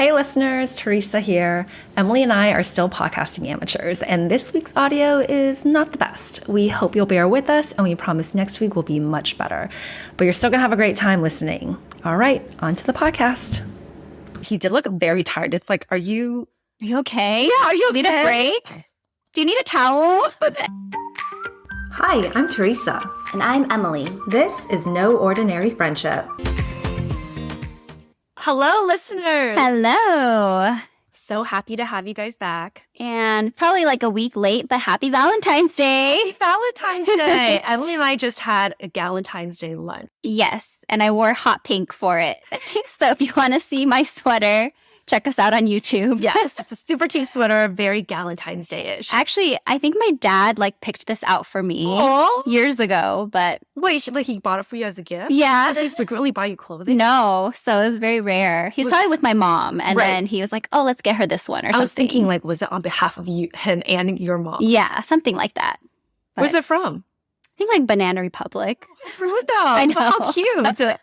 Hey listeners, Teresa here. Emily and I are still podcasting amateurs, and this week's audio is not the best. We hope you'll bear with us, and we promise next week will be much better. But you're still going to have a great time listening. All right, on to the podcast. He did look very tired. It's like, are you okay? Yeah, are you okay? Need a break? Do you need a towel? Hi, I'm Teresa. And I'm Emily. This is No Ordinary Friendship. Hello, listeners. Hello. So happy to have you guys back. And probably like a week late, but happy Valentine's Day. Valentine's Day. Emily and I just had a Galentine's Day lunch. Yes, and I wore hot pink for it. So if you want to see my sweater, check us out on YouTube. Yes, it's a super cute sweater, very Galentine's Day-ish. Actually, I think my dad picked this out for me years ago, but... Wait, he bought it for you as a gift? Yeah. Does he frequently buy you clothing? No, so it was very rare. He's probably with my mom, and then he was like, oh, let's get her this one or something. I was thinking, was it on behalf of you, him and your mom? Yeah, something like that. But where's it from? I think Banana Republic. I know. How cute.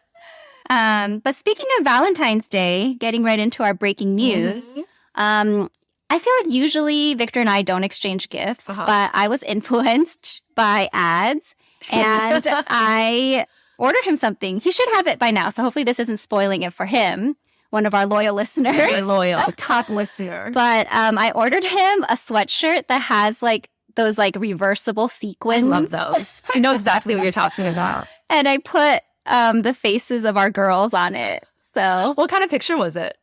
But speaking of Valentine's Day, getting right into our breaking news, I feel like usually Victor and I don't exchange gifts, but I was influenced by ads and I ordered him something. He should have it by now, so hopefully this isn't spoiling it for him, one of our loyal listeners. Very loyal, top listener. But I ordered him a sweatshirt that has those reversible sequins. I love those. I know exactly what you're talking about. And I put the faces of our girls on it. So, what kind of picture was it?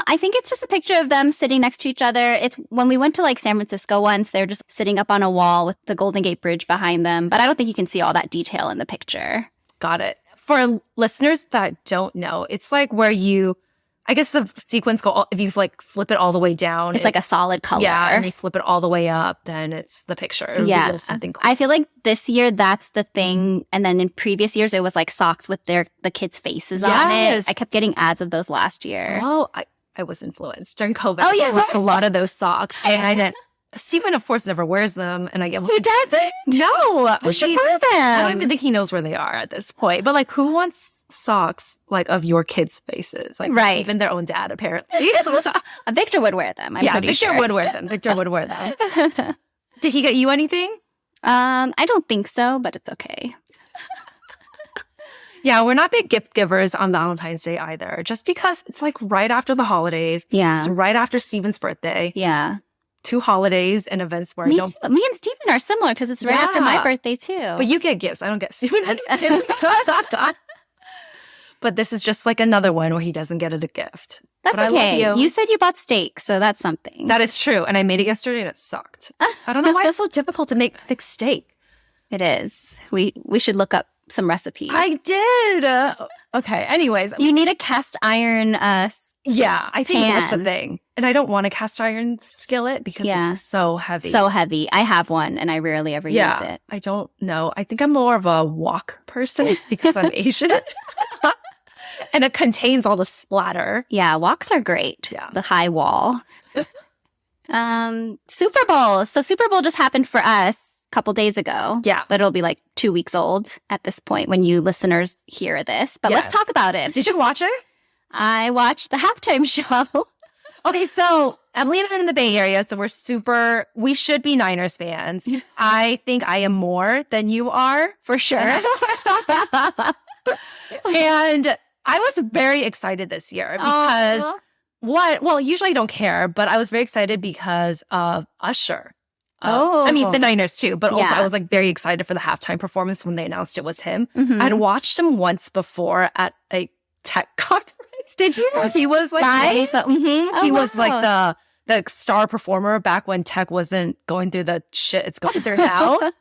I think it's just a picture of them sitting next to each other. It's when we went to San Francisco once, they're just sitting up on a wall with the Golden Gate Bridge behind them. But I don't think you can see all that detail in the picture. Got it. For listeners that don't know, it's where I guess the sequence if you flip it all the way down. It's like a solid color. Yeah, and you flip it all the way up, then it's the picture. Yeah. Something cool. I feel like this year that's the thing. And then in previous years, it was socks with the kids' faces on it. I kept getting ads of those last year. Oh, I was influenced during COVID. Oh, yeah. I got a lot of those socks. And Steven, of course, never wears them. And I get, who doesn't? No. We should wear them. I don't even think he knows where they are at this point. But who wants socks of your kids' faces? Right. Even their own dad, apparently. Victor would wear them. I'm pretty sure. Victor would wear them. Victor would wear them. Did he get you anything? I don't think so, but it's okay. Yeah, we're not big gift givers on Valentine's Day either. Just because it's right after the holidays. Yeah. It's right after Steven's birthday. Yeah. 2 holidays and events where me and Steven are similar because it's right after my birthday too. But you get gifts. I don't get Steven anything. But this is just another one where he doesn't get a gift. That's but okay. I love you. You said you bought steak, so that's something. That is true. And I made it yesterday and it sucked. I don't know why it's so difficult to make steak. It is. We should look up some recipes. I did. Okay. Anyways. You need a cast iron yeah, I think pan. That's the thing. And I don't want a cast iron skillet because it's so heavy. So heavy. I have one and I rarely ever use it. I don't know. I think I'm more of a wok person because I'm Asian. And it contains all the splatter. Yeah, woks are great. Yeah. The high wall. Super Bowl. So Super Bowl just happened for us a couple days ago. Yeah. But it'll be 2 weeks old at this point when you listeners hear this. But let's talk about it. Did you watch it? I watched the halftime show. Okay, so Emily and I are in the Bay Area, so we should be Niners fans. I think I am more than you are, for sure. And I was very excited this year because usually I don't care, but I was very excited because of Usher. I mean, the Niners too, but also I was very excited for the halftime performance when they announced it was him. Mm-hmm. I'd watched him once before at a tech conference. Did you? He was he was the star performer back when tech wasn't going through the shit it's going through now.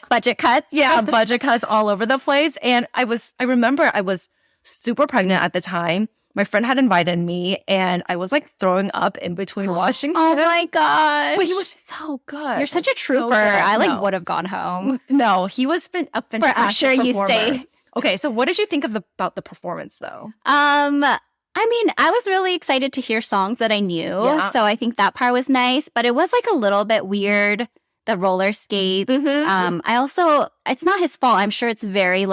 Budget cuts. Yeah, budget cuts all over the place. And I remember I was super pregnant at the time. My friend had invited me and I was throwing up in between washing. Oh my gosh. But he was so good. You're such a trooper. So I would have gone home. No, he was a fantastic For Usher, performer. you stay. Okay, so what did you think about the performance though? I mean, I was really excited to hear songs that I knew. Yeah. So I think that part was nice, but it was a little bit weird. The roller skates. Mm-hmm. It's not his fault. I'm sure it's very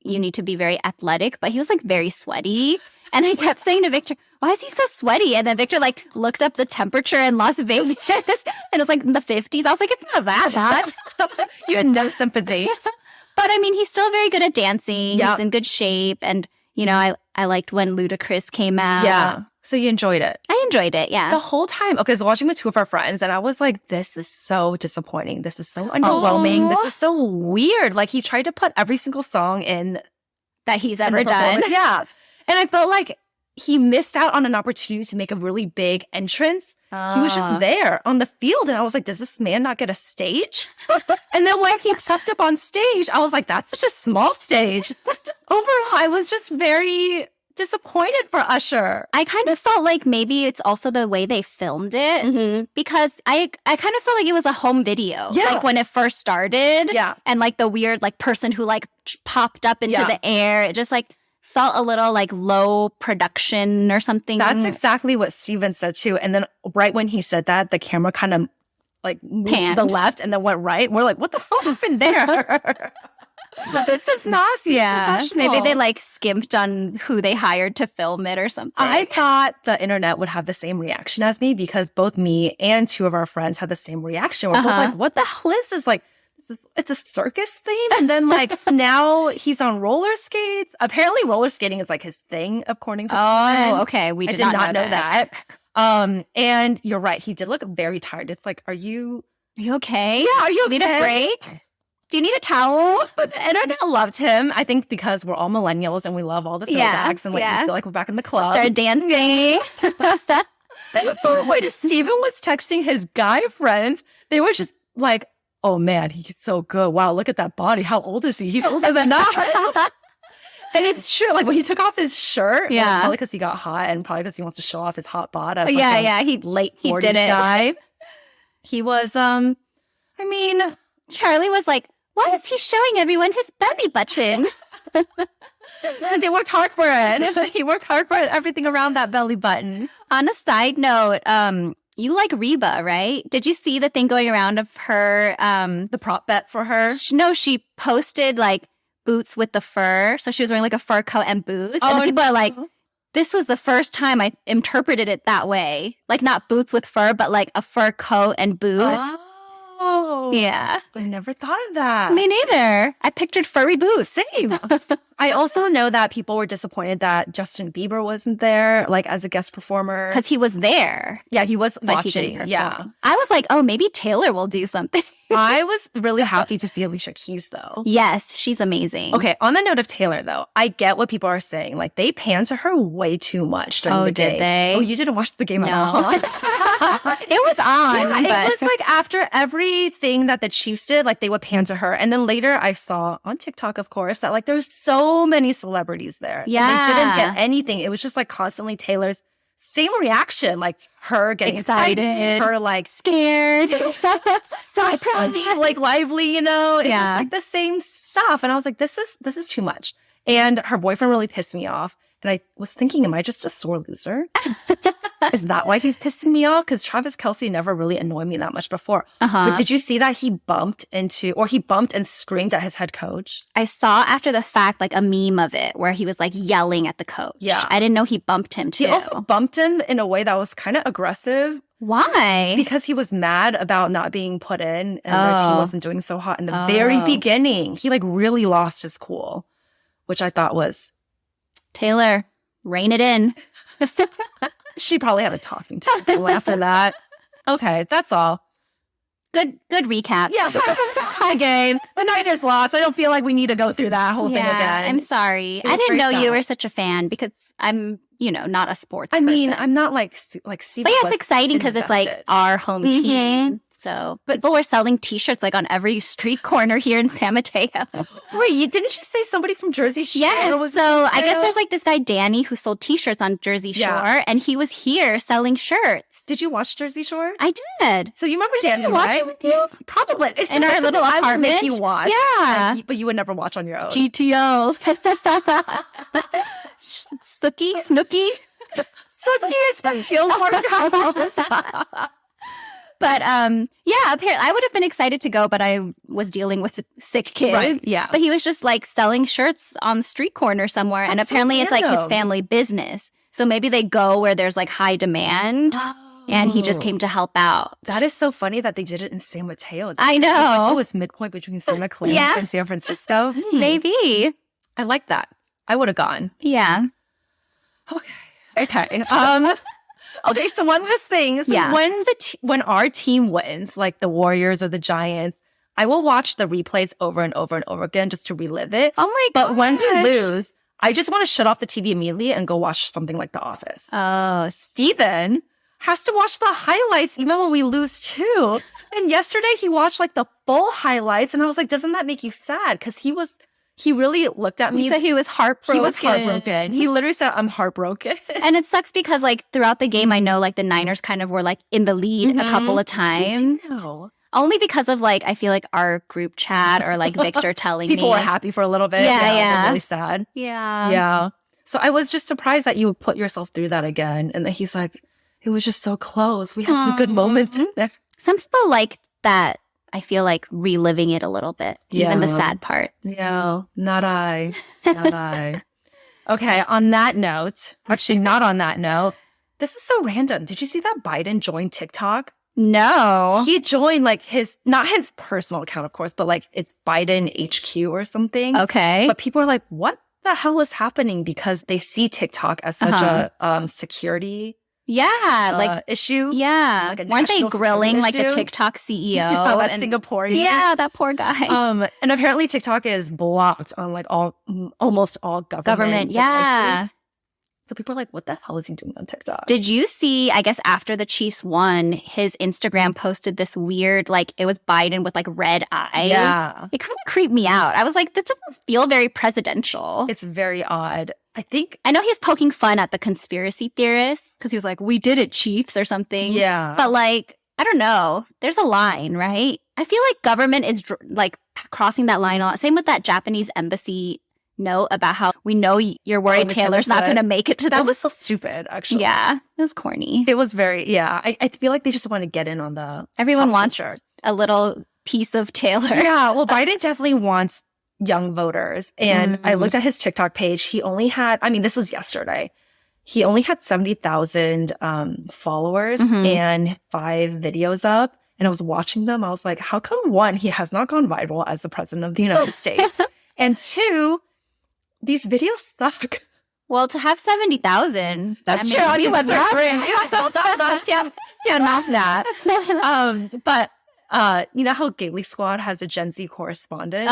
you need to be very athletic, but he was very sweaty. And I kept saying to Victor, why is he so sweaty? And then Victor like looked up the temperature in Las Vegas and it was like in the 50s. I was like, it's not that bad. You had no sympathy. But I mean, he's still very good at dancing. Yep. He's in good shape. And, you know, I liked when Ludacris came out. Yeah. So you enjoyed it? I enjoyed it, yeah. The whole time. Okay, I was watching with two of our friends and I was like, this is so disappointing. This is so underwhelming. This is so weird. Like he tried to put every single song in that he's ever done. Yeah. And I felt like he missed out on an opportunity to make a really big entrance. He was just there on the field. And I was like, does this man not get a stage? And then when he stepped up on stage, I was like, that's such a small stage. Overall, I was just very disappointed for Usher. I kind of felt like maybe it's also the way they filmed it because I kind of felt like it was a home video. Yeah. Like when it first started. Yeah. And like the weird like person who like popped up into the air. It just like felt a little like low production or something. That's exactly what Steven said too. And then right when he said that, the camera kind of like moved to the left and then went right. We're like, what the hell happened there? This does not seem professional. Maybe they like skimped on who they hired to film it or something. I thought the internet would have the same reaction as me because both me and two of our friends had the same reaction. We're both like, what the hell is this? Like, it's a circus theme. And then like now he's on roller skates. Apparently roller skating is like his thing, according to Steven. Okay. I did not know that. And you're right. He did look very tired. It's like, are you okay? Yeah, are you okay? Need a break? Do you need a towel? But the internet loved him. I think because we're all millennials and we love all the throwbacks and like we feel like we're back in the club. Start dancing. Wait, Steven was texting his guy friends. They were just like, oh man, he's so good. Wow, look at that body. How old is he? He's older than us. And it's true. Like when he took off his shirt, probably because he got hot and probably because he wants to show off his hot bottom. He late 40s did it. Guy. He was, I mean, Charlie was like, why is he showing everyone his belly button? They worked hard for it. He worked hard for everything around that belly button. On a side note, you like Reba, right? Did you see the thing going around of her, the prop bet for her? No, she posted like boots with the fur. So she was wearing like a fur coat and boots. And the people are like, this was the first time I interpreted it that way. Like not boots with fur, but like a fur coat and boots. Oh. Yeah. I never thought of that. Me neither. I pictured furry boots. Same. I also know that people were disappointed that Justin Bieber wasn't there, like as a guest performer. Because he was there. Yeah, he was but watching. I was like, oh, maybe Taylor will do something. I was really happy to see Alicia Keys, though. Yes, she's amazing. Okay, on the note of Taylor, though, I get what people are saying. Like, they panned to her way too much during the day. Did they? Oh, you didn't watch the game at all? It was on. It was like after everything that the Chiefs did, like they would pan to her. And then later I saw on TikTok, of course, that like there's so many celebrities there. Yeah. And they didn't get anything. It was just like constantly Taylor's same reaction, like her getting excited, her like scared, like lively, you know? It was like the same stuff. And I was like, this is too much. And her boyfriend really pissed me off. And I was thinking, am I just a sore loser? Is that why he's pissing me off? Because Travis Kelce never really annoyed me that much before. But did you see that he bumped and screamed at his head coach? I saw after the fact like a meme of it where he was like yelling at the coach. Yeah. I didn't know he bumped him too. He also bumped him in a way that was kind of aggressive. Why? Because he was mad about not being put in and their team wasn't doing so hot in the very beginning. He like really lost his cool, which I thought was... Taylor, rein it in. She probably had a talking to after that. Okay, that's all. Good recap. Yeah. Hi, game. The Niners lost. I don't feel like we need to go through that whole thing again. I'm sorry. I didn't know you were such a fan because I'm, not a sports person. I mean, I'm not like Steve. But yeah, it's exciting because it's like our home team. So people were selling T-shirts like on every street corner here in San Mateo. Wait, didn't you say somebody from Jersey Shore? Yes. So I guess there's like this guy, Danny, who sold T-shirts on Jersey Shore, and he was here selling shirts. Did you watch Jersey Shore? I did. So you remember Danny, right? Watch it with you? Probably. In our little apartment. I would make you watch. Yeah. But you would never watch on your own. GTO. Snooky. Snooky is from Gilmore Girls. But apparently I would have been excited to go, but I was dealing with a sick kid. Right, yeah. But he was just like selling shirts on the street corner somewhere, and apparently it's like his family business. So maybe they go where there's like high demand. And he just came to help out. That is so funny that they did it in San Mateo. I know. It's midpoint between Santa Clara and San Francisco. Maybe. I like that. I would have gone. Yeah. Okay. Okay, so one last thing. So when our team wins, like the Warriors or the Giants, I will watch the replays over and over and over again just to relive it. Oh my god. But when we lose, I just want to shut off the TV immediately and go watch something like The Office. Oh, Steven has to watch the highlights even when we lose too. And yesterday he watched like the full highlights and I was like, doesn't that make you sad? Because he really looked at me. He said he was heartbroken. He was heartbroken. He literally said, I'm heartbroken. And it sucks because like throughout the game, I know like the Niners kind of were like in the lead a couple of times. Only because of like, I feel like our group chat or like Victor telling People were happy for a little bit. Yeah. Really sad. Yeah. Yeah. So I was just surprised that you would put yourself through that again. And then he's like, it was just so close. We had some good moments in there. Some people like that. I feel like reliving it a little bit, even the sad part. Yeah, not I. Not I. Okay, on that note, actually not on that note, this is so random. Did you see that Biden joined TikTok? No. He joined like not his personal account, of course, but like it's Biden HQ or something. Okay. But people are like, what the hell is happening? Because they see TikTok as such a security issue. Yeah. Like weren't they grilling like the TikTok CEO? That Singaporean. Yeah, that poor guy. And apparently TikTok is blocked on like almost all government devices. So people are like, what the hell is he doing on TikTok? Did you see, I guess after the Chiefs won, his Instagram posted this weird, like it was Biden with like red eyes. Yeah. It kind of creeped me out. I was like, this doesn't feel very presidential. It's very odd. I know he's poking fun at the conspiracy theorists because he was like, we did it, Chiefs, or something. Yeah. But like, I don't know. There's a line, right? I feel like government is like crossing that line a lot. Same with that Japanese embassy note about how we know you're worried Taylor's not going to make it to that was so stupid, actually. Yeah. It was corny. It was very, I feel like they just want to get in on the Everyone wants a little piece of Taylor. Yeah. Well, Biden definitely wants young voters. And I looked at his TikTok page. He only had, this was yesterday. He only had 70,000 followers and 5 videos up. And I was watching them. I was like, how come 1, he has not gone viral as the president of the United States? And 2, these videos suck. Well, to have 70,000. That's true. I mean, what's our brand? Yeah, not that. But you know how Gately Squad has a Gen Z correspondent?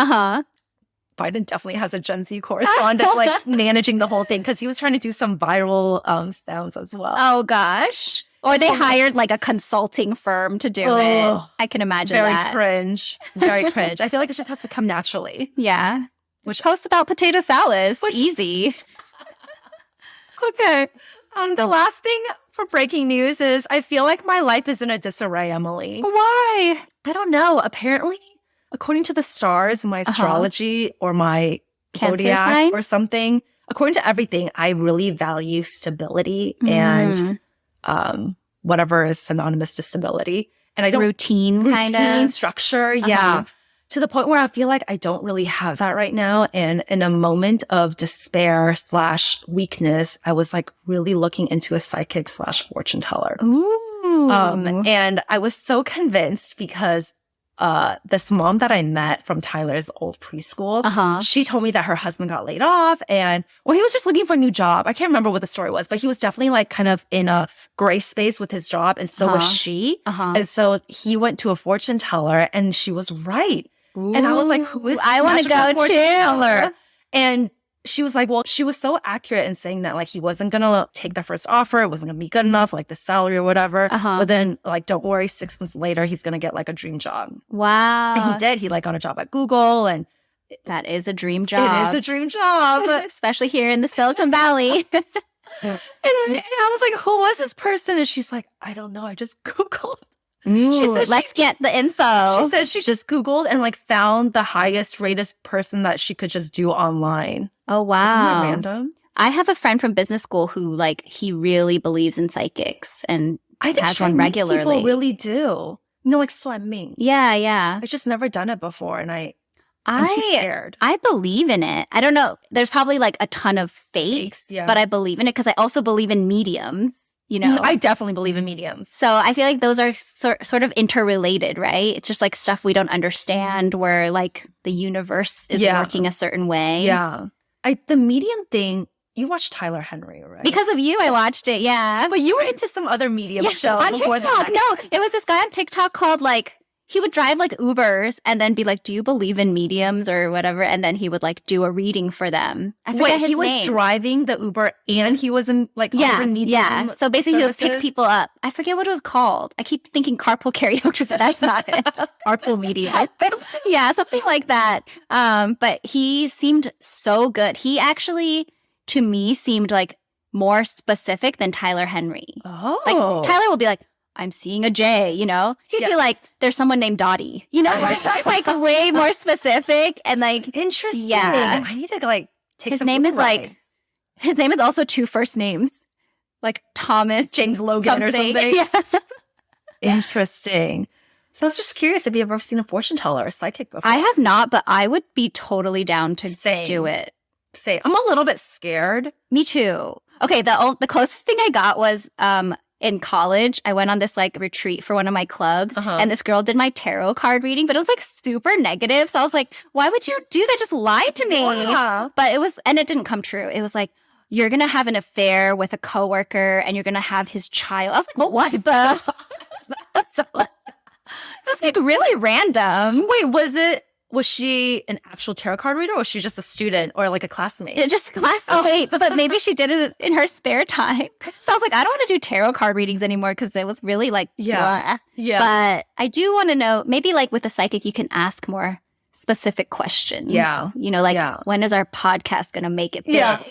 Biden definitely has a Gen Z correspondent, like managing the whole thing because he was trying to do some viral sounds as well. Oh gosh. Or they hired like a consulting firm to do it. I can imagine that. Very cringe. Very cringe. I feel like it just has to come naturally. Yeah. Which post about potato salad. Easy. Okay. The last thing for breaking news is I feel like my life is in a disarray, Emily. Why? I don't know. Apparently, according to the stars, my astrology or my Cancer sign or something, according to everything, I really value stability and whatever is synonymous to stability. And I don't routine kind of structure. Yeah. To the point where I feel like I don't really have that right now. And in a moment of despair / weakness, I was like really looking into a psychic / fortune teller. Ooh. And I was so convinced because this mom that I met from Tyler's old preschool, she told me that her husband got laid off and, he was just looking for a new job. I can't remember what the story was, but he was definitely like kind of in a gray space with his job. And so was she. And so he went to a fortune teller and she was right. Ooh. And I was like, who is this? I want to go too. And she was like, well, she was so accurate in saying that like he wasn't going to take the first offer. It wasn't going to be good enough, like the salary or whatever. But then like, don't worry, 6 months later, he's going to get like a dream job. Wow. And he did. He like got a job at Google and that is a dream job. It is a dream job. Especially here in the Silicon Valley. And I was like, who was this person? And she's like, I don't know. I just Googled. She said, let's get the info. She said she just Googled and like found the highest rated person that she could just do online. Oh, wow. Isn't that random? I have a friend from business school who like, he really believes in psychics and I think has one regularly. People really do. Like Swan Ming. Yeah, yeah. I've just never done it before. And I I'm too scared. I believe in it. I don't know. There's probably like a ton of fakes, but I believe in it because I also believe in mediums, you know? I definitely believe in mediums. So I feel like those are sort of interrelated, right? It's just like stuff we don't understand where like the universe is working a certain way. Yeah. The medium thing, you watched Tyler Henry, right? Because of you, I watched it, yeah. But you were into some other medium show on before TikTok. that. No, it was this guy on TikTok called like, he would drive like Ubers and then be like, do you believe in mediums or whatever? And then he would like do a reading for them. I forget his name. Was driving the Uber and he was in like medium So basically services? he would pick people up. I forget what it was called. I keep thinking carpool karaoke, but that's not it. Carpool medium. Yeah, something like that. But he seemed so good. He actually, to me, seemed like more specific than Tyler Henry. Oh. Like Tyler will be like, I'm seeing a J, you know? He'd be like, there's someone named Dottie, you know? Like way more specific and like. Interesting. Yeah. I need to like take his some name is rides. like, his name is also 2 first names. Like Thomas. James Logan or something. Yeah. Interesting. So I was just curious if you've ever seen a fortune teller or psychic before. I have not, but I would be totally down to Same. do it. I'm a little bit scared. Me too. Okay, the closest thing I got was in college. I went on this like retreat for one of my clubs, and this girl did my tarot card reading, but it was like super negative. So I was like, "Why would you do that? Just lie to me." Yeah. But it didn't come true. It was like, you're gonna have an affair with a coworker, and you're gonna have his child. I was like, well, what the? It was like really random. Wait, was she an actual tarot card reader or was she just a student or like a classmate? Just a classmate, but maybe she did it in her spare time. So I was like, I don't want to do tarot card readings anymore because it was really like, blah. But I do want to know, maybe like with a psychic, you can ask more specific questions. Yeah. You know, like when is our podcast going to make it big? Yeah.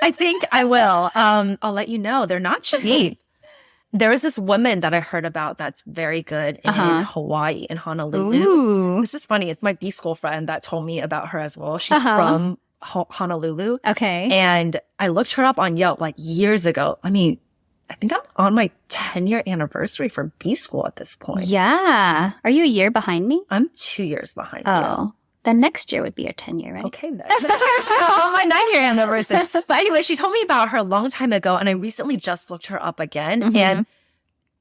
I think I will. I'll let you know. They're not cheap. There was this woman that I heard about that's very good in Hawaii, in Honolulu. Ooh. This is funny. It's my B school friend that told me about her as well. She's from Honolulu. Okay. And I looked her up on Yelp like years ago. I mean, I think I'm on my 10-year anniversary for B school at this point. Yeah. Are you a year behind me? I'm 2 years behind you. Oh. Then next year would be your 10-year, right? Okay, then. On my 9-year anniversary. But anyway, she told me about her a long time ago, and I recently just looked her up again. And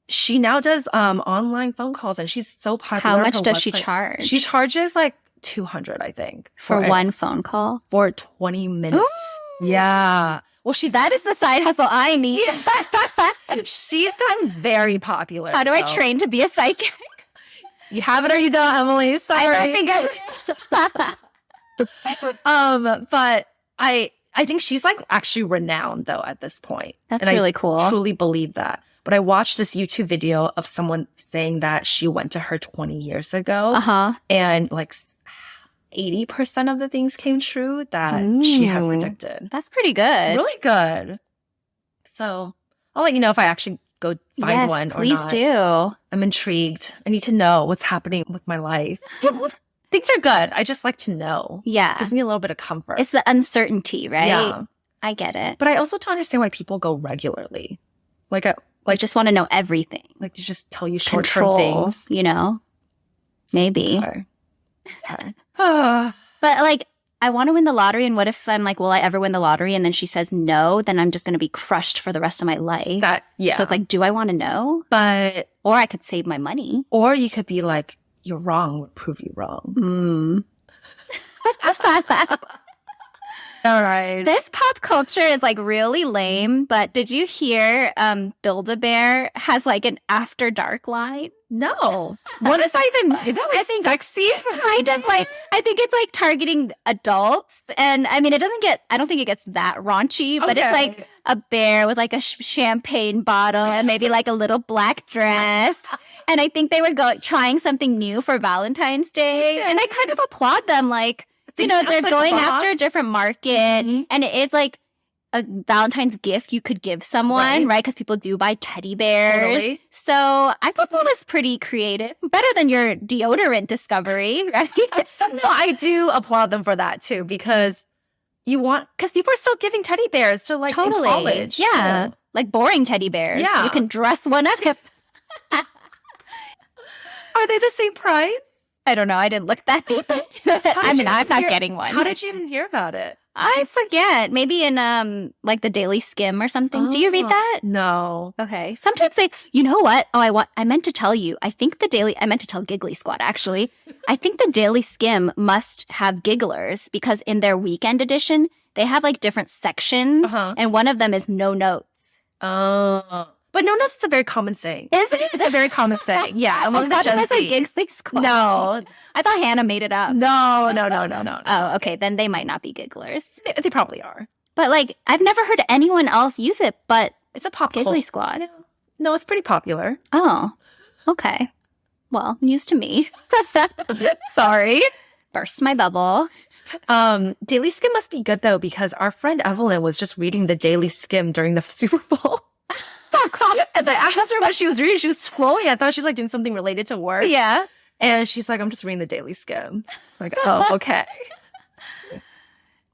she now does online phone calls, and she's so popular. How much does she charge? She charges like $200, I think. For one phone call? For 20 minutes. Ooh. Yeah. Well, that is the side hustle I need. She's gotten very popular. How do I train to be a psychic? You have it or you don't, Emily. Sorry. I think but I think she's like actually renowned though at this point. That's really cool. I truly believe that. But I watched this YouTube video of someone saying that she went to her 20 years ago. And like 80% of the things came true that she had predicted. That's pretty good. Really good. So I'll let you know if I actually go find one or not. Please do. I'm intrigued. I need to know what's happening with my life. Things are good. I just like to know. Yeah. It gives me a little bit of comfort. It's the uncertainty, right? Yeah. I get it. But I also don't understand why people go regularly. I just want to know everything. Like to just tell you short-term things. You know? Maybe. Okay. But like, I want to win the lottery, and what if I'm like, will I ever win the lottery? And then she says no, then I'm just going to be crushed for the rest of my life. So it's like, do I want to know? Or I could save my money. Or you could be like, you're wrong would prove you wrong. All right. This pop culture is like really lame, but did you hear Build-A-Bear has like an after dark line? No. What is that even? Is that like sexy? Kind of like, I think it's like targeting adults. And I mean, I don't think it gets that raunchy, but it's like a bear with like a champagne bottle and maybe like a little black dress. And I think they were trying something new for Valentine's Day. And I kind of applaud them. Like, you know, they're going after a different market. And it is like a Valentine's gift you could give someone, right? Because people do buy teddy bears. Totally. So I thought that was pretty creative. Better than your deodorant discovery, right? No, I do applaud them for that too, because people are still giving teddy bears to like in college. Yeah. Like boring teddy bears. Yeah. You can dress one up. Are they the same price? I don't know. I didn't look that deep into it. I mean, I'm not getting one. How did you even hear about it? I forget. Maybe in like the Daily Skim or something. Do you read that? No. Okay. Sometimes you know what? Oh, I meant to tell you. I meant to tell Giggly Squad, actually. I think the Daily Skim must have gigglers because in their weekend edition, they have like different sections. And one of them is no notes. Oh. But no notes is a very common saying. Is it? It's a very common saying. Yeah. I thought it was like Giggly Squad. No. I thought Hannah made it up. No. Oh, okay. Then they might not be gigglers. They probably are. But like, I've never heard anyone else use it, but it's a pop Giggly Squad. No, it's pretty popular. Oh, okay. Well, news to me. Sorry. Burst my bubble. Daily Skim must be good though, because our friend Evelyn was just reading the Daily Skim during the Super Bowl. As I asked her what she was reading, she was scrolling. I thought she was like doing something related to work. Yeah. And she's like, I'm just reading the Daily Skim. Like, oh, okay.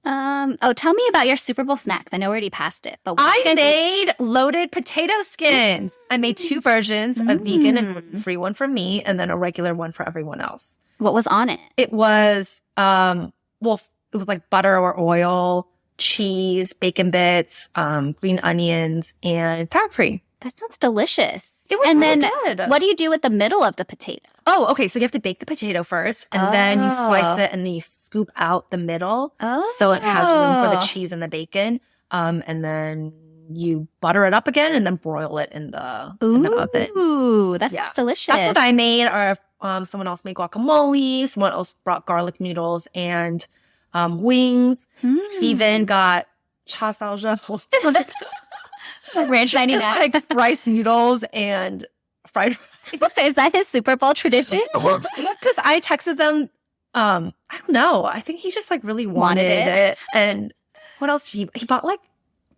Tell me about your Super Bowl snacks. I know we already passed it, but I made loaded potato skins. I made 2 versions, a vegan and gluten-free one for me, and then a regular one for everyone else. What was on it? It was, it was like butter or oil, cheese, bacon bits, green onions, and sour cream. That sounds delicious. It was really good. What do you do with the middle of the potato? Oh, okay. So you have to bake the potato first, and then you slice it, and then you scoop out the middle. Oh. So it has room for the cheese and the bacon. And then you butter it up again, and then broil it in the oven. Ooh, that sounds delicious. That's what I made. Or someone else made guacamole. Someone else brought garlic noodles and wings. Steven got cha sao Ranch 99. like rice noodles and fried rice. Is that his Super Bowl tradition? Because I texted them, I don't know. I think he just like really wanted it. And what else did he bought like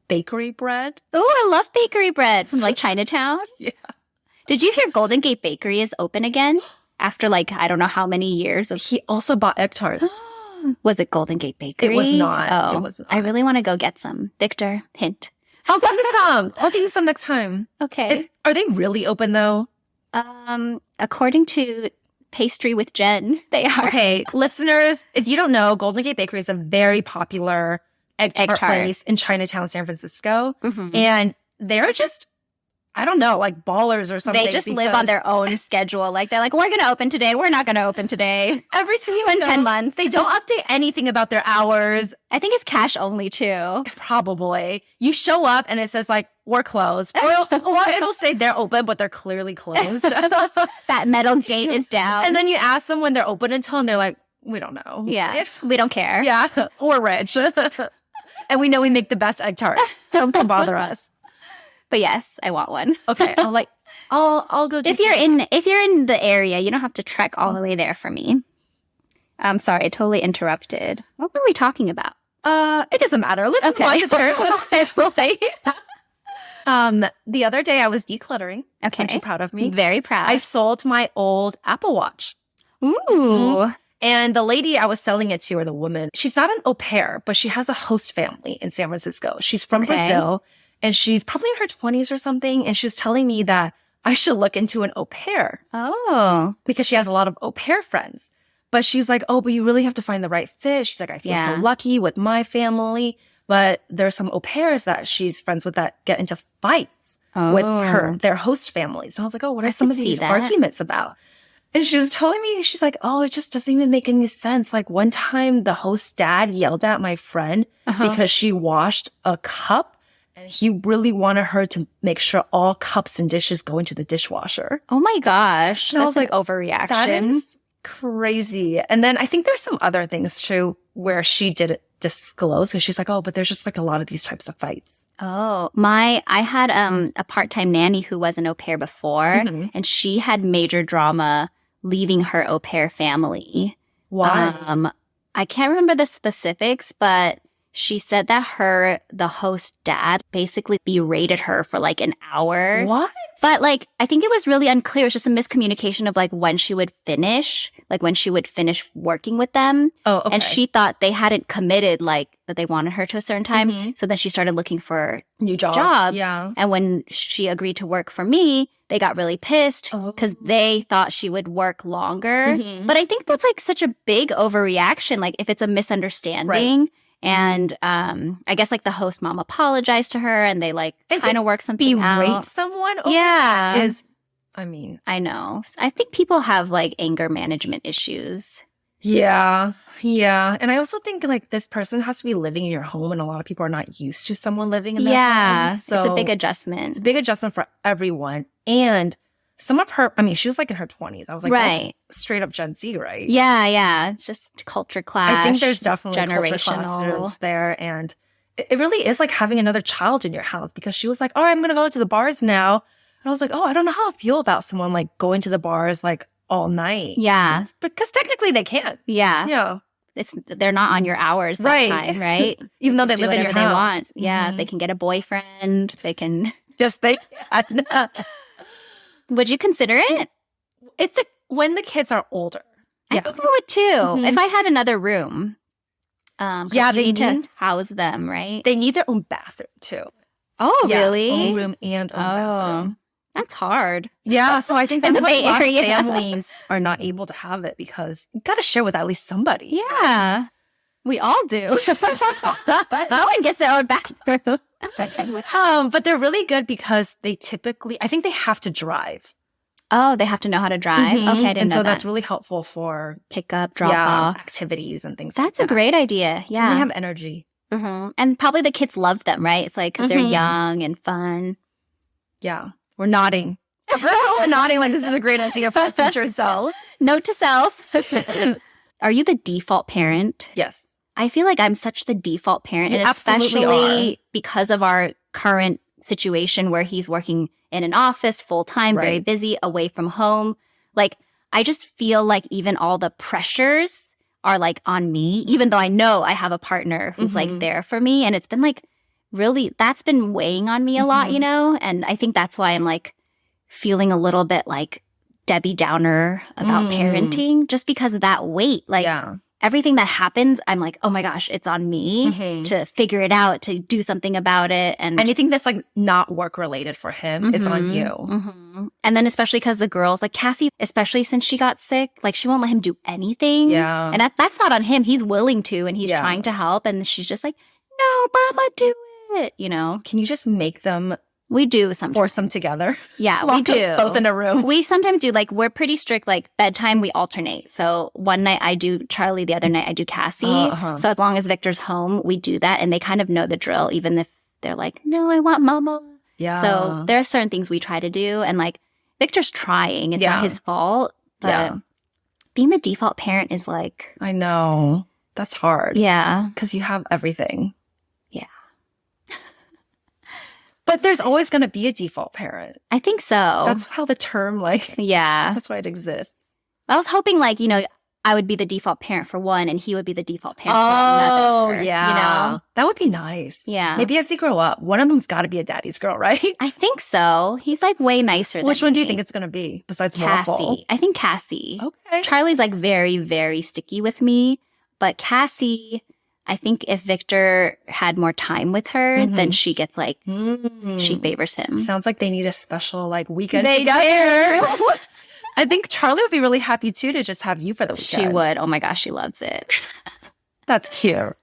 bakery bread. Oh, I love bakery bread from like Chinatown. Yeah. Did you hear Golden Gate Bakery is open again after like, I don't know how many years of... He also bought egg tarts. Was it Golden Gate Bakery? It was not. Oh, it was not. I really want to go get some. Victor, hint. I'll get you some. I'll get you some next time. Okay. Are they really open though? According to Pastry with Jen, they are. Okay, listeners, if you don't know, Golden Gate Bakery is a very popular egg tart place in Chinatown, San Francisco. Mm-hmm. And they're just, I don't know, like ballers or something. They just live on their own schedule. Like, they're like, we're going to open today. We're not going to open today. Every time in 10 months. They don't update anything about their hours. I think it's cash only, too. Probably. You show up and it says, like, we're closed. Or it'll say they're open, but they're clearly closed. That metal gate is down. And then you ask them when they're open until, and they're like, we don't know. Yeah. We don't care. Yeah. We're rich. And we know we make the best egg tart. Don't bother us. But yes, I want one. Okay. I'll go. If you're in the area, you don't have to trek all the way there for me. I'm sorry, I totally interrupted. What were we talking about? It doesn't matter. Let's move on to Parenthood. The other day I was decluttering. Okay. Aren't you proud of me? Very proud. I sold my old Apple Watch. Ooh. Mm-hmm. And the lady I was selling it to, or the woman, she's not an au pair, but she has a host family in San Francisco. She's from Brazil, and she's probably in her 20s or something. And she was telling me that I should look into an au pair. Oh. Because she has a lot of au pair friends. But she's like, oh, but you really have to find the right fit. She's like, I feel so lucky with my family. But there's some au pairs that she's friends with that get into fights with their host families. So I was like, oh, what are some of these arguments about? And she was telling me, she's like, oh, it just doesn't even make any sense. Like one time the host dad yelled at my friend because she washed a cup, and he really wanted her to make sure all cups and dishes go into the dishwasher. Oh my gosh. And I was like, overreaction. That is crazy. And then I think there's some other things too where she didn't disclose, because she's like, oh, but there's just like a lot of these types of fights. Oh, I had a part-time nanny who was an au pair before, and she had major drama leaving her au pair family. Why? I can't remember the specifics, but she said that the host dad basically berated her for like an hour. What? But like, I think it was really unclear. It was just a miscommunication of like when she would finish working with them. Oh, okay. And she thought they hadn't committed, like that they wanted her to a certain time. So then she started looking for new jobs. Yeah. And when she agreed to work for me, they got really pissed because they thought she would work longer. But I think that's like such a big overreaction. Like if it's a misunderstanding. Right. And I guess like the host mom apologized to her and they like kind of work something berate out. someone over Yeah. is, I mean. I know. I think people have like anger management issues. Yeah. Yeah. And I also think like this person has to be living in your home and a lot of people are not used to someone living in their home. So it's a big adjustment. It's a big adjustment for everyone. And some of her, I mean, she was like in her 20s. I was like, right. That's straight up Gen Z, right? Yeah, yeah. It's just culture clash. I think there's definitely generational culture clashes there. And it really is like having another child in your house because she was like, all right, I'm going to go to the bars now. And I was like, oh, I don't know how I feel about someone like going to the bars like all night. Yeah. Because technically they can't. Yeah. Yeah. They're not on your hours that time, right? Even though they live in your house. They want. Yeah. They can get a boyfriend. They can. Yes, they can. Would you consider it? It's when the kids are older. I think I would too. If I had another room. They need to house them, right? They need their own bathroom too. Oh, really? Own room and own bathroom. That's hard. Yeah, so I think that's why a lot of Area. families are not able to have it because you got to share with at least somebody. Yeah, we all do. No one gets their own bathroom. But they're really good because they typically, I think they have to drive. Oh, they have to know how to drive. Okay, I didn't know and so that. that's really helpful for pick up, drop off activities and things. That's a great idea. Yeah, and they have energy, and probably the kids love them, right? It's like 'cause they're young and fun. Yeah, we're nodding. We're nodding like this is a great idea for future selves. Note to self: are you the default parent? Yes. I feel like I'm such the default parent, You and especially are. because of our current situation where he's working in an office full time, very busy, away from home. Like, I just feel like even all the pressures are like on me, even though I know I have a partner who's like there for me. And it's been like really, that's been weighing on me a lot, you know? And I think that's why I'm like feeling a little bit like Debbie Downer about parenting, just because of that weight. Like, everything that happens, I'm like, oh my gosh, it's on me to figure it out, to do something about it. And anything that's like not work related for him, it's on you. And then especially because the girls, like Cassie, especially since she got sick, like she won't let him do anything. Yeah. And that's not on him. He's willing to, and he's trying to help. And she's just like, no, mama, do it. You know? Can you just make them We do sometimes. Force them together. Yeah, we do. Both in a room. We sometimes do, like, we're pretty strict, like, bedtime, we alternate. So one night I do Charlie, the other night I do Cassie. So as long as Victor's home, we do that. And they kind of know the drill, even if they're like, no, I want mama. Yeah. So there are certain things we try to do. And, like, Victor's trying. It's not his fault. But being the default parent is like... I know. That's hard. Yeah. Because you have everything. Yeah. But there's always going to be a default parent. I think so. That's how the term, like... Yeah. That's why it exists. I was hoping, like, you know, I would be the default parent for one and he would be the default parent for another. Oh, yeah. You know? That would be nice. Yeah. Maybe as they grow up, one of them's got to be a daddy's girl, right? I think so. He's, like, way nicer than Which one do you me. think it's going to be, besides Cassie. Waffle? I think Cassie. Okay. Charlie's, like, very, very sticky with me. But Cassie, I think if Victor had more time with her, then she gets, like, she favors him. Sounds like they need a special, like, weekend They together. I think Charlie would be really happy, too, to just have you for the weekend. She would. Oh, my gosh, she loves it. That's cute.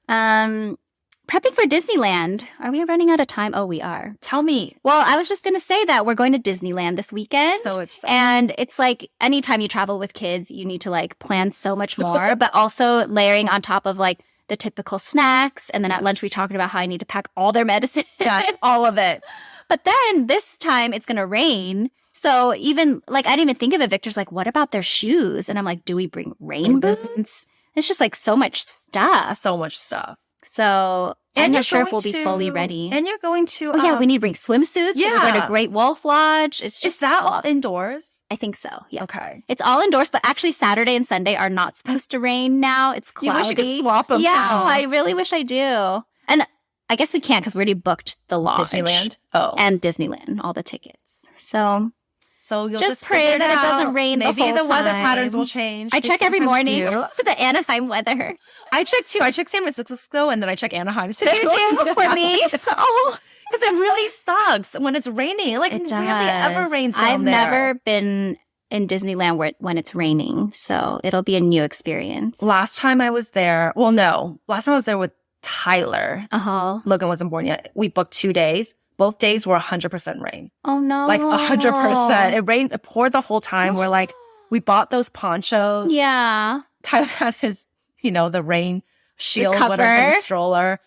Prepping for Disneyland. Are we running out of time? Oh, we are. Tell me. Well, I was just going to say that we're going to Disneyland this weekend. So it's... And it's like anytime you travel with kids, you need to like plan so much more, but also layering on top of like the typical snacks. And then at lunch, we talked about how I need to pack all their medicine. Yeah, all of it. But then this time it's going to rain. So even like, I didn't even think of it. Victor's like, what about their shoes? And I'm like, do we bring rain boots? It's just like so much stuff. So much stuff. So I'm And not you're sure if going we'll be fully ready. And you're going to... Oh, yeah, we need to bring swimsuits. Yeah. We're going to Great Wolf Lodge. It's just Is that all indoors? I think so, yeah. Okay. It's all indoors, but actually Saturday and Sunday are not supposed to rain now. It's You cloudy. wish you could swap them. Yeah, I really wish I do. And I guess we can't because we already booked the lodge. Disneyland? Oh. And Disneyland, all the tickets. So you'll just pray that it doesn't rain the whole time. Maybe the weather patterns will change. I check every morning the Anaheim weather. I check too. I check San Francisco and then I check Anaheim too. For me. Oh, because it really sucks when it's raining. Like, it rarely ever rains down I've there. never been in Disneyland when it's raining, so it'll be a new experience. Last time I was there, last time I was there with Tyler. Logan wasn't born yet. We booked 2 days. Both days were 100% rain. Oh no. Like 100%. It rained, it poured the whole time. We're like, we bought those ponchos. Yeah. Tyler had his, the rain shield, cover. whatever, the stroller.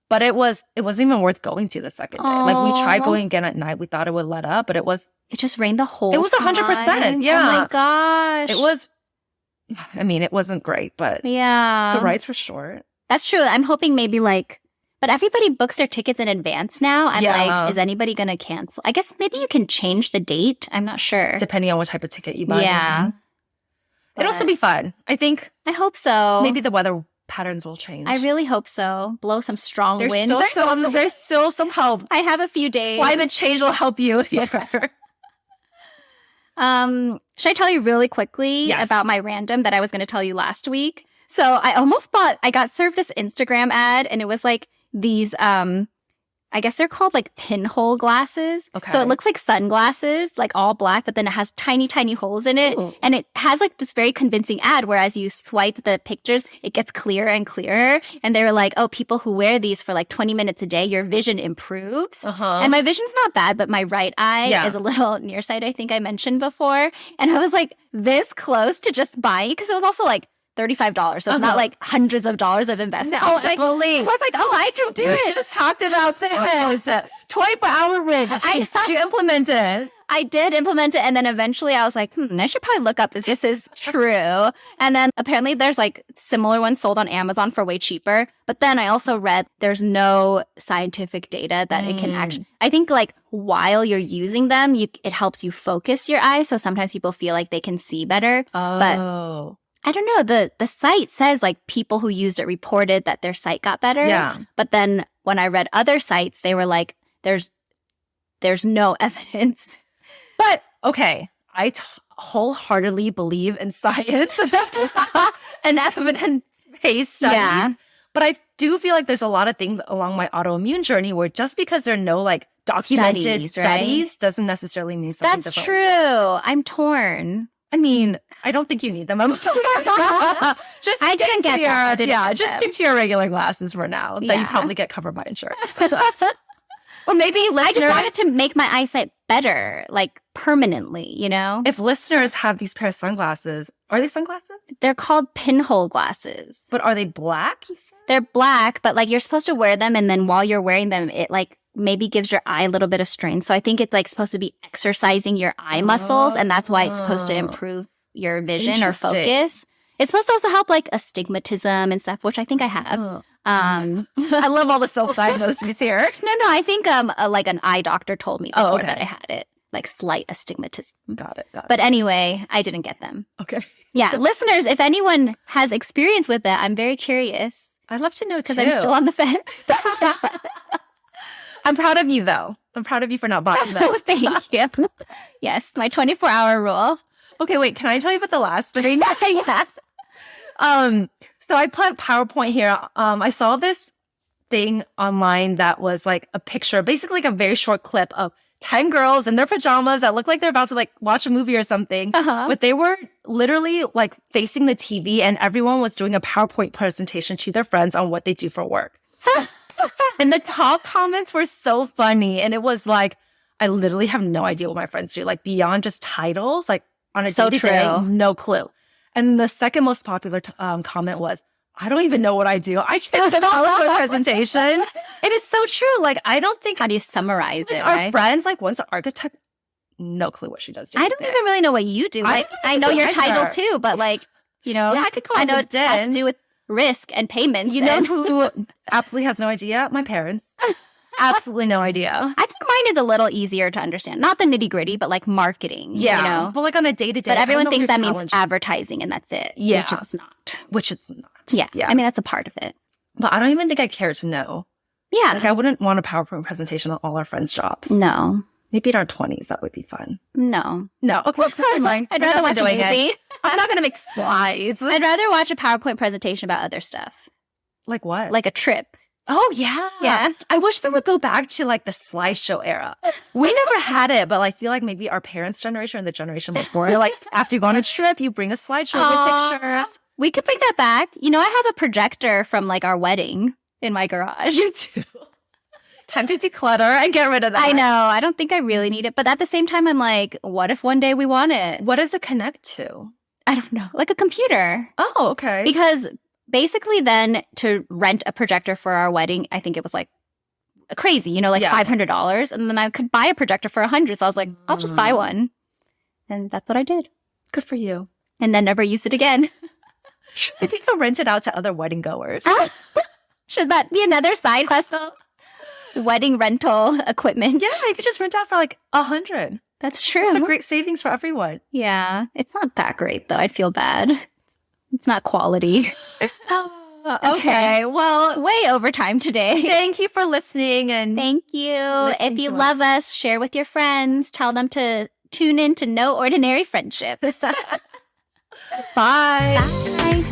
But it wasn't even worth going to the second day. Like, we tried going again at night. We thought it would let up, but it just rained the whole time. It was 100%. Yeah. Oh my gosh. It wasn't great, but yeah, the rides were short. That's true. I'm hoping maybe but everybody books their tickets in advance now. I'm like, is anybody going to cancel? I guess maybe you can change the date. I'm not sure. Depending on what type of ticket you buy. Yeah. It'll also be fun. I think. I hope so. Maybe the weather patterns will change. I really hope so. Blow some strong There's winds. There's still some help. I have a few days. Climate change will help you. Should I tell you really quickly about my random that I was going to tell you last week? So I got served this Instagram ad and it was like these, I guess they're called like pinhole glasses. Okay. So it looks like sunglasses, like all black, but then it has tiny, tiny holes in it. Ooh. And it has like this very convincing ad where as you swipe the pictures, it gets clearer and clearer. And they were like, oh, people who wear these for like 20 minutes a day, your vision improves. And my vision's not bad, but my right eye is a little nearsighted, I think I mentioned before. And I was like this close to just buying because it was also like $35. So it's not like hundreds of dollars of investment. No, I was like, oh, I can do it. You just talked about this. 24-hour rig. Did you implement it? I did implement it. And then eventually I was like, I should probably look up if this is true. And then apparently there's like similar ones sold on Amazon for way cheaper. But then I also read there's no scientific data that it can actually, I think like while you're using them, it helps you focus your eyes. So sometimes people feel like they can see better. But I don't know. The site says like people who used it reported that their sight got better. Yeah. But then when I read other sites, they were like, there's no evidence. But okay, I wholeheartedly believe in science and evidence-based studies. Yeah. But I do feel like there's a lot of things along my autoimmune journey where just because there are no like documented studies doesn't necessarily mean something That's different. True. I'm torn. I mean, I don't think you need them. Just stick to your regular glasses for now. That you probably get covered by insurance. Or maybe listeners, I just wanted to make my eyesight better, like permanently, If listeners have these pair of sunglasses, are they sunglasses? They're called pinhole glasses. But are they black, you said? They're black, but like you're supposed to wear them and then while you're wearing them, it like maybe gives your eye a little bit of strain. So I think it's like supposed to be exercising your eye muscles and that's why it's supposed to improve your vision or focus. It's supposed to also help like astigmatism and stuff, which I think I have. I love all the self-diagnoses here. No, I think like an eye doctor told me before that I had it, like slight astigmatism. Got it. But anyway, I didn't get them. Okay. Yeah, listeners, if anyone has experience with that, I'm very curious. I'd love to know too. Because I'm still on the fence. I'm proud of you, though. I'm proud of you for not buying them. So thank you. Yes, my 24-hour rule. Okay, wait. Can I tell you about the last thing? Yeah. So I put PowerPoint here. I saw this thing online that was like a picture, basically like a very short clip of 10 girls in their pajamas that look like they're about to like watch a movie or something. But they were literally like facing the TV and everyone was doing a PowerPoint presentation to their friends on what they do for work. And the top comments were so funny. And it was like, I literally have no idea what my friends do. Like beyond just titles, like on a day-to-day, no clue. And the second most popular comment was, I don't even know what I do. I can't develop a presentation. And it's so true. Like, I don't think... How do you summarize it, our friends, like, one's an architect, no clue what she does. I don't even really know what you do. Like, I know your title, too, but, like, I could call I know it has to do with risk and payments. You know who absolutely has no idea? My parents. Absolutely no idea. I think mine is a little easier to understand. Not the nitty gritty, but like marketing. Yeah. But like on a day-to-day. But everyone thinks that means advertising and that's it. Yeah. Which it's not. Which it's not. Yeah. I mean, that's a part of it. But I don't even think I care to know. Yeah. Like I wouldn't want a PowerPoint presentation on all our friends' jobs. No. Maybe in our 20s, that would be fun. No. No. Okay, never mind. I'd rather watch a movie. I'm not going to make slides. I'd rather watch a PowerPoint presentation about other stuff. Like what? Like a trip. Oh, yeah. Yeah. I wish we would go back to like the slideshow era. We never had it, but I feel like maybe our parents' generation or the generation before, like after you go on a trip, you bring a slideshow with pictures. We could bring that back. You know, I have a projector from like our wedding in my garage. You do. Time to declutter and get rid of that. I know. I don't think I really need it. But at the same time, I'm like, what if one day we want it? What does it connect to? I don't know. Like a computer. Oh, okay. Because basically then to rent a projector for our wedding, I think it was like crazy, you know, like $500. And then I could buy a projector for $100. So I was like, I'll just buy one. And that's what I did. Good for you. And then never used it again. Maybe you could rent it out to other wedding goers. Should that be another side hustle? Wedding rental equipment. Yeah, you could just rent out for like $100. That's true. It's a great savings for everyone. Yeah. It's not that great though. I'd feel bad. It's not quality. Okay. Well, way over time today. Thank you for listening. And thank you. If you love us, share with your friends. Tell them to tune in to No Ordinary Friendship. Bye. Bye.